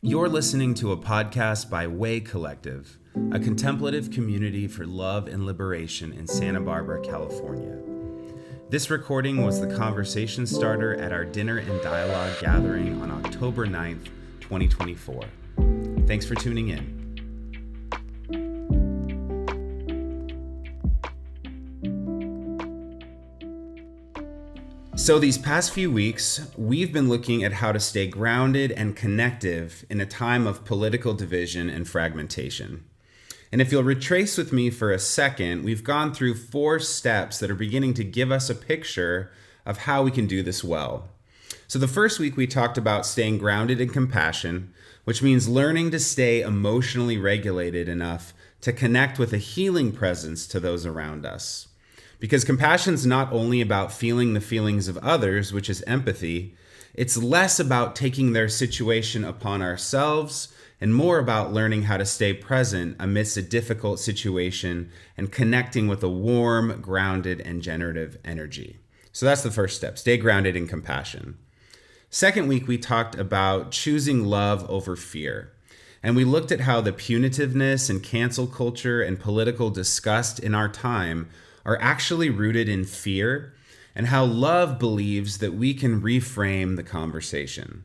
You're listening to a podcast by Way Collective, a contemplative community for love and liberation in Santa Barbara, California. This recording was the conversation starter at our Dinner and Dialogue gathering on October 9th, 2024. Thanks for tuning in. So these past few weeks, we've been looking at how to stay grounded and connective in a time of political division and fragmentation. And if you'll retrace with me for a second, we've gone through 4 steps that are beginning to give us a picture of how we can do this well. So the first week we talked about staying grounded in compassion, which means learning to stay emotionally regulated enough to connect with a healing presence to those around us. Because compassion's not only about feeling the feelings of others, which is empathy, it's less about taking their situation upon ourselves and more about learning how to stay present amidst a difficult situation and connecting with a warm, grounded, and generative energy. So that's the first step, stay grounded in compassion. Second week, we talked about choosing love over fear. And we looked at how the punitiveness and cancel culture and political disgust in our time are actually rooted in fear, and how love believes that we can reframe the conversation.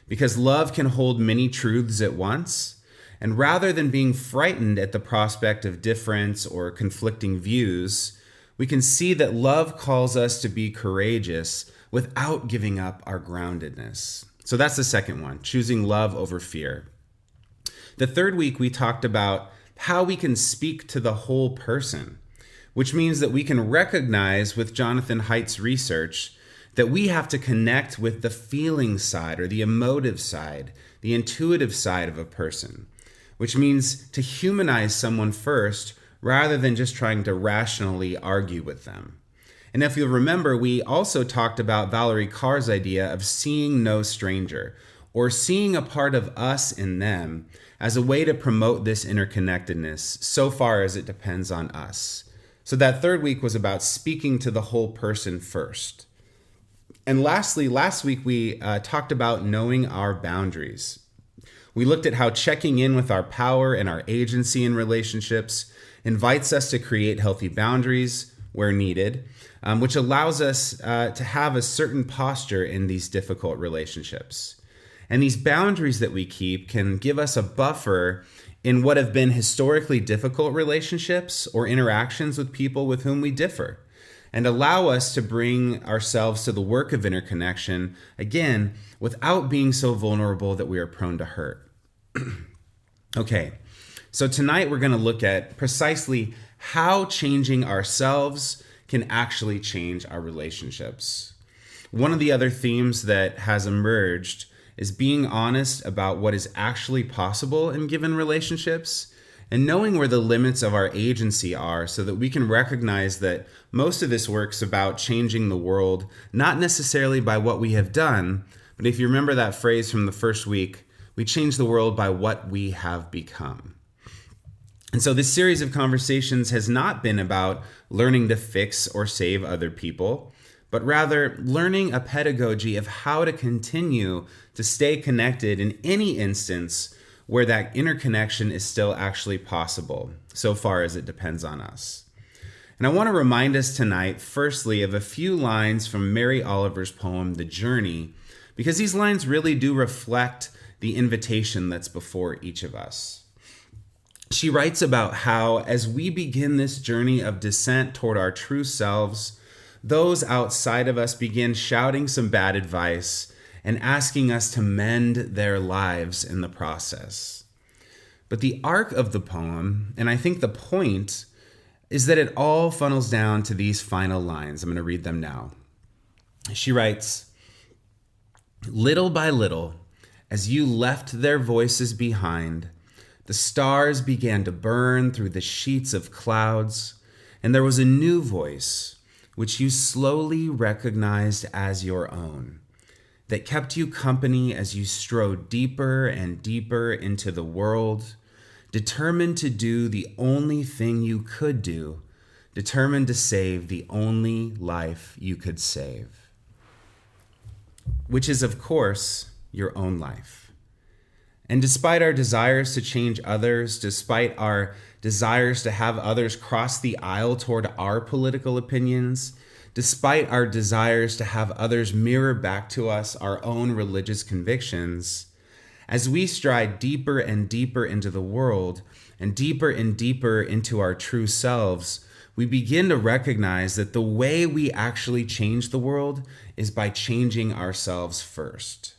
Because love can hold many truths at once, and rather than being frightened at the prospect of difference or conflicting views, we can see that love calls us to be courageous without giving up our groundedness. So that's the second one, choosing love over fear. The third week, we talked about how we can speak to the whole person, which means that we can recognize with Jonathan Haidt's research that we have to connect with the feeling side or the emotive side, the intuitive side of a person, which means to humanize someone first rather than just trying to rationally argue with them. And if you'll remember, we also talked about Valerie Carr's idea of seeing no stranger, or seeing a part of us in them as a way to promote this interconnectedness so far as it depends on us. So that third week was about speaking to the whole person first. And lastly, last week we talked about knowing our boundaries. We looked at how checking in with our power and our agency in relationships invites us to create healthy boundaries where needed, which allows us to have a certain posture in these difficult relationships. And these boundaries that we keep can give us a buffer in what have been historically difficult relationships or interactions with people with whom we differ, and allow us to bring ourselves to the work of interconnection, again, without being so vulnerable that we are prone to hurt. Okay, so tonight we're going to look at precisely how changing ourselves can actually change our relationships. One of the other themes that has emerged is being honest about what is actually possible in given relationships and knowing where the limits of our agency are so that we can recognize that most of this work's about changing the world, not necessarily by what we have done, but if you remember that phrase from the first week, we change the world by what we have become. And so this series of conversations has not been about learning to fix or save other people, but rather learning a pedagogy of how to continue to stay connected in any instance where that interconnection is still actually possible, so far as it depends on us. And I want to remind us tonight, firstly, of a few lines from Mary Oliver's poem, The Journey, because these lines really do reflect the invitation that's before each of us. She writes about how, as we begin this journey of descent toward our true selves, those outside of us begin shouting some bad advice and asking us to mend their lives in the process. But the arc of the poem, and I think the point, is that it all funnels down to these final lines. I'm going to read them now. She writes, "Little by little, as you left their voices behind, the stars began to burn through the sheets of clouds, and there was a new voice, which you slowly recognized as your own, that kept you company as you strode deeper and deeper into the world, determined to do the only thing you could do, determined to save the only life you could save." Which is, of course, your own life. And despite our desires to change others, despite our desires to have others cross the aisle toward our political opinions, despite our desires to have others mirror back to us our own religious convictions, as we stride deeper and deeper into the world and deeper into our true selves, we begin to recognize that the way we actually change the world is by changing ourselves first.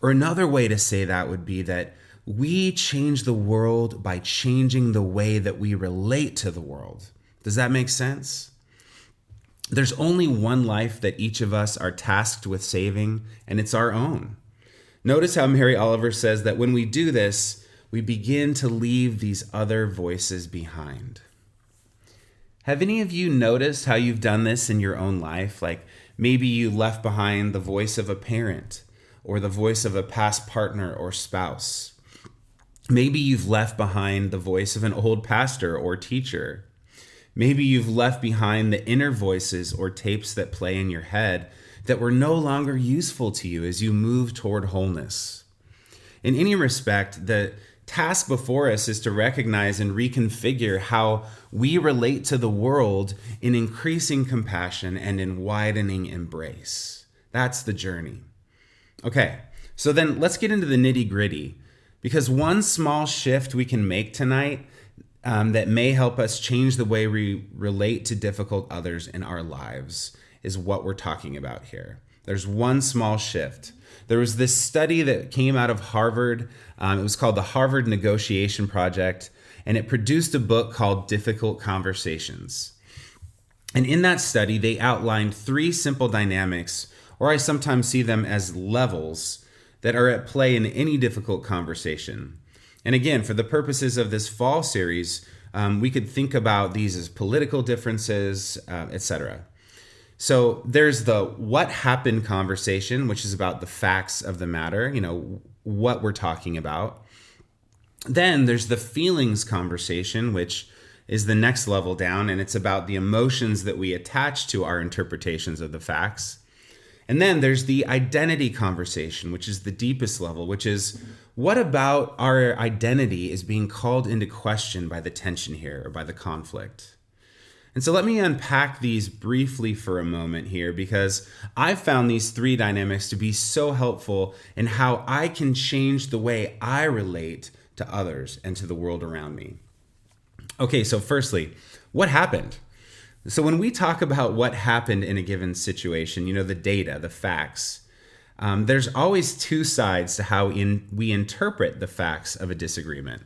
Or another way to say that would be that we change the world by changing the way that we relate to the world. Does that make sense? There's only one life that each of us are tasked with saving, and it's our own. Notice how Mary Oliver says that when we do this, we begin to leave these other voices behind. Have any of you noticed how you've done this in your own life? Like maybe you left behind the voice of a parent or the voice of a past partner or spouse. Maybe you've left behind the voice of an old pastor or teacher. Maybe you've left behind the inner voices or tapes that play in your head that were no longer useful to you as you move toward wholeness. In any respect, the task before us is to recognize and reconfigure how we relate to the world in increasing compassion and in widening embrace. That's the journey. Okay, so then let's get into the nitty-gritty, because one small shift we can make tonight that may help us change the way we relate to difficult others in our lives is what we're talking about here. There's one small shift. There was this study that came out of Harvard. It was called the Harvard Negotiation Project, and it produced a book called Difficult Conversations. And in that study, they outlined 3 simple dynamics, or I sometimes see them as levels, that are at play in any difficult conversation. And again, for the purposes of this fall series, we could think about these as political differences, etc. So there's the what happened conversation, which is about the facts of the matter, what we're talking about. Then there's the feelings conversation, which is the next level down, and it's about the emotions that we attach to our interpretations of the facts. And then there's the identity conversation, which is the deepest level, which is what about our identity is being called into question by the tension here or by the conflict. And so let me unpack these briefly for a moment here, because I've found these 3 dynamics to be so helpful in how I can change the way I relate to others and to the world around me. Okay, so firstly, what happened? So when we talk about what happened in a given situation, the data, the facts, there's always 2 sides to how we interpret the facts of a disagreement.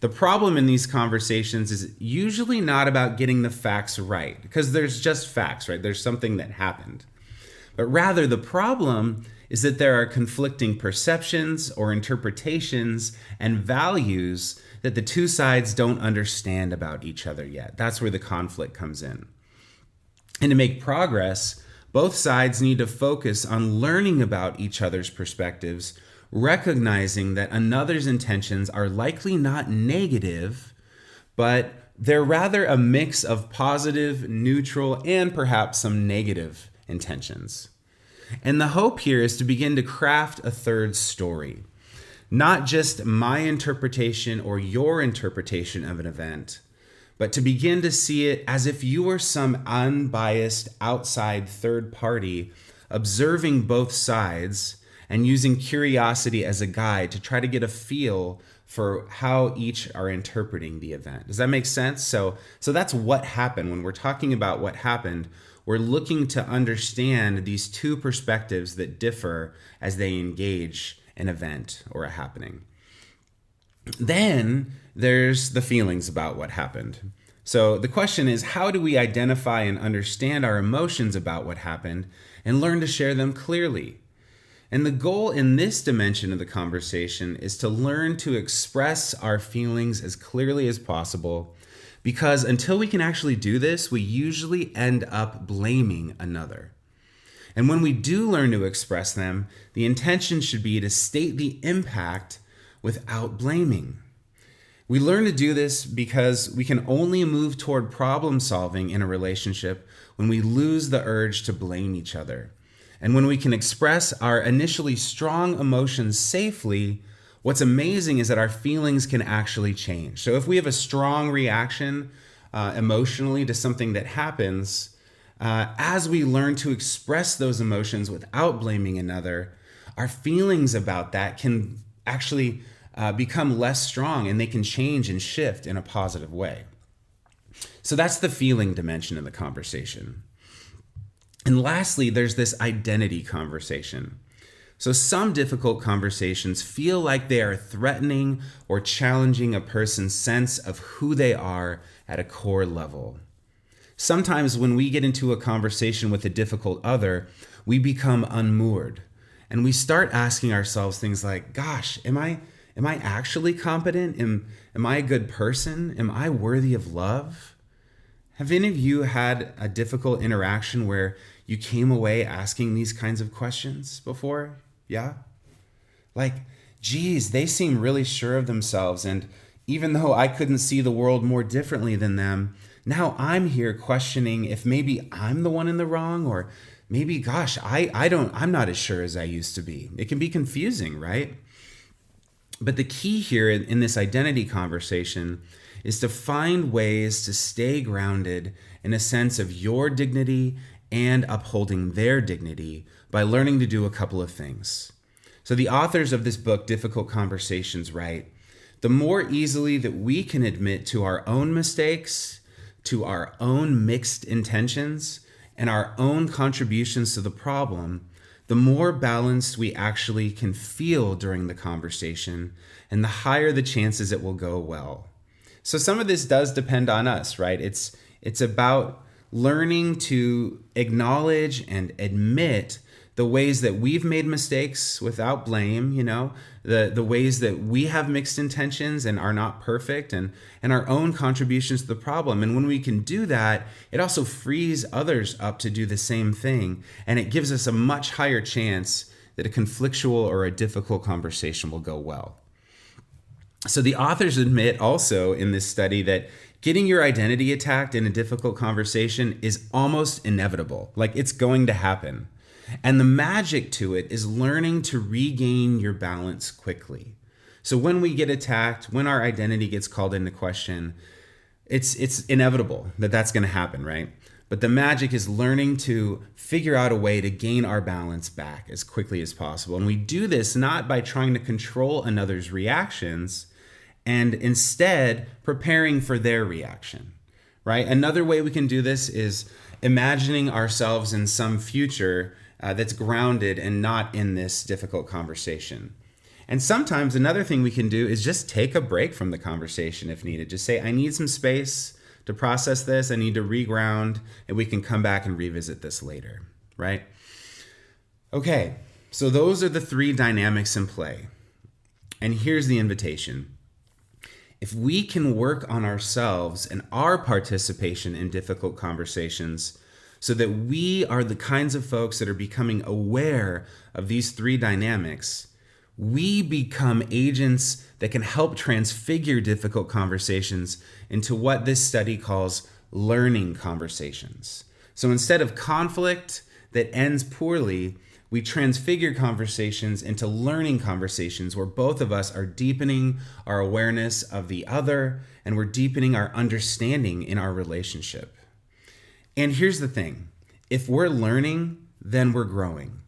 The problem in these conversations is usually not about getting the facts right, because there's just facts, right? There's something that happened. But rather, the problem is that there are conflicting perceptions or interpretations and values that the 2 sides don't understand about each other yet. That's where the conflict comes in. And to make progress, both sides need to focus on learning about each other's perspectives, recognizing that another's intentions are likely not negative, but they're rather a mix of positive, neutral, and perhaps some negative intentions. And the hope here is to begin to craft a third story. Not just my interpretation or your interpretation of an event, but to begin to see it as if you were some unbiased outside third party observing both sides and using curiosity as a guide to try to get a feel for how each are interpreting the event. Does that make sense? So that's what happened. When we're talking about what happened, we're looking to understand these 2 perspectives that differ as they engage an event or a happening. Then there's the feelings about what happened. So the question is, how do we identify and understand our emotions about what happened and learn to share them clearly? And the goal in this dimension of the conversation is to learn to express our feelings as clearly as possible, because until we can actually do this, we usually end up blaming another. And when we do learn to express them, the intention should be to state the impact without blaming. We learn to do this because we can only move toward problem solving in a relationship when we lose the urge to blame each other. And when we can express our initially strong emotions safely what's amazing is that our feelings can actually change. So if we have a strong reaction emotionally to something that happens, as we learn to express those emotions without blaming another, our feelings about that can actually become less strong, and they can change and shift in a positive way. So that's the feeling dimension of the conversation. And lastly, there's this identity conversation. So some difficult conversations feel like they are threatening or challenging a person's sense of who they are at a core level. Sometimes when we get into a conversation with a difficult other, we become unmoored and we start asking ourselves things like, gosh, am I actually competent? Am I a good person? Am I worthy of love? Have any of you had a difficult interaction where you came away asking these kinds of questions before? Yeah? Like, geez, they seem really sure of themselves. And even though I couldn't see the world more differently than them, now I'm here questioning if maybe I'm the one in the wrong, or maybe, gosh, I'm not as sure as I used to be. It can be confusing, right? But the key here in this identity conversation is to find ways to stay grounded in a sense of your dignity and upholding their dignity by learning to do a couple of things. So the authors of this book, Difficult Conversations, write, the more easily that we can admit to our own mistakes, to our own mixed intentions, and our own contributions to the problem, the more balanced we actually can feel during the conversation, and the higher the chances it will go well. So some of this does depend on us, right? It's about learning to acknowledge and admit the ways that we've made mistakes without blame, the ways that we have mixed intentions and are not perfect, and our own contributions to the problem. And when we can do that, it also frees others up to do the same thing. And it gives us a much higher chance that a conflictual or a difficult conversation will go well. So the authors admit also in this study that getting your identity attacked in a difficult conversation is almost inevitable. Like, it's going to happen. And the magic to it is learning to regain your balance quickly. So when we get attacked, when our identity gets called into question, it's inevitable that that's going to happen, right? But the magic is learning to figure out a way to gain our balance back as quickly as possible. And we do this not by trying to control another's reactions, and instead preparing for their reaction, right? Another way we can do this is imagining ourselves in some future that's grounded and not in this difficult conversation. And sometimes another thing we can do is just take a break from the conversation if needed. Just say, I need some space to process this. I need to reground, and we can come back and revisit this later, right? Okay, so those are the three dynamics in play. And here's the invitation. If we can work on ourselves and our participation in difficult conversations so that we are the kinds of folks that are becoming aware of these three dynamics, we become agents that can help transfigure difficult conversations into what this study calls learning conversations. So instead of conflict that ends poorly, we transfigure conversations into learning conversations where both of us are deepening our awareness of the other and we're deepening our understanding in our relationship. And here's the thing. If we're learning, then we're growing.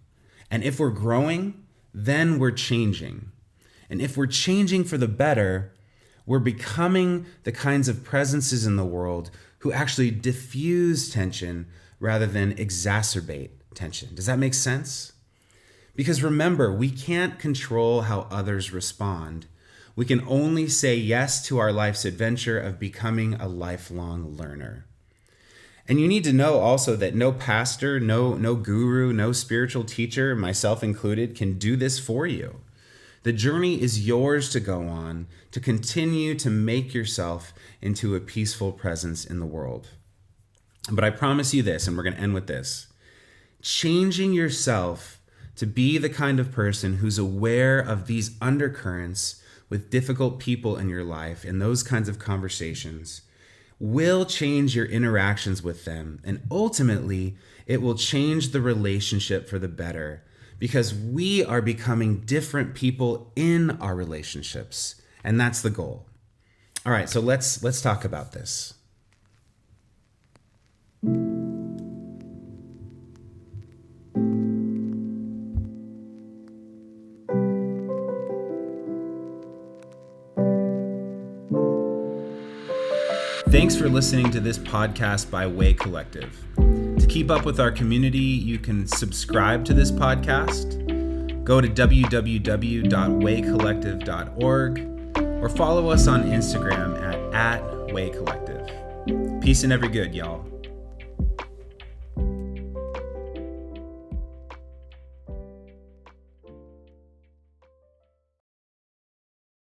And if we're growing, then we're changing. And if we're changing for the better, we're becoming the kinds of presences in the world who actually diffuse tension rather than exacerbate tension. Does that make sense? Because remember, we can't control how others respond. We can only say yes to our life's adventure of becoming a lifelong learner. And you need to know also that no pastor, no guru, no spiritual teacher, myself included, can do this for you. The journey is yours to go on, to continue to make yourself into a peaceful presence in the world. But I promise you this, and we're going to end with this. Changing yourself to be the kind of person who's aware of these undercurrents with difficult people in your life and those kinds of conversations will change your interactions with them. And ultimately, it will change the relationship for the better because we are becoming different people in our relationships. And that's the goal. All right, so let's talk about this. Thanks for listening to this podcast by Way Collective. To keep up with our community, you can subscribe to this podcast, go to www.waycollective.org, or follow us on Instagram at @waycollective. Peace and every good, y'all.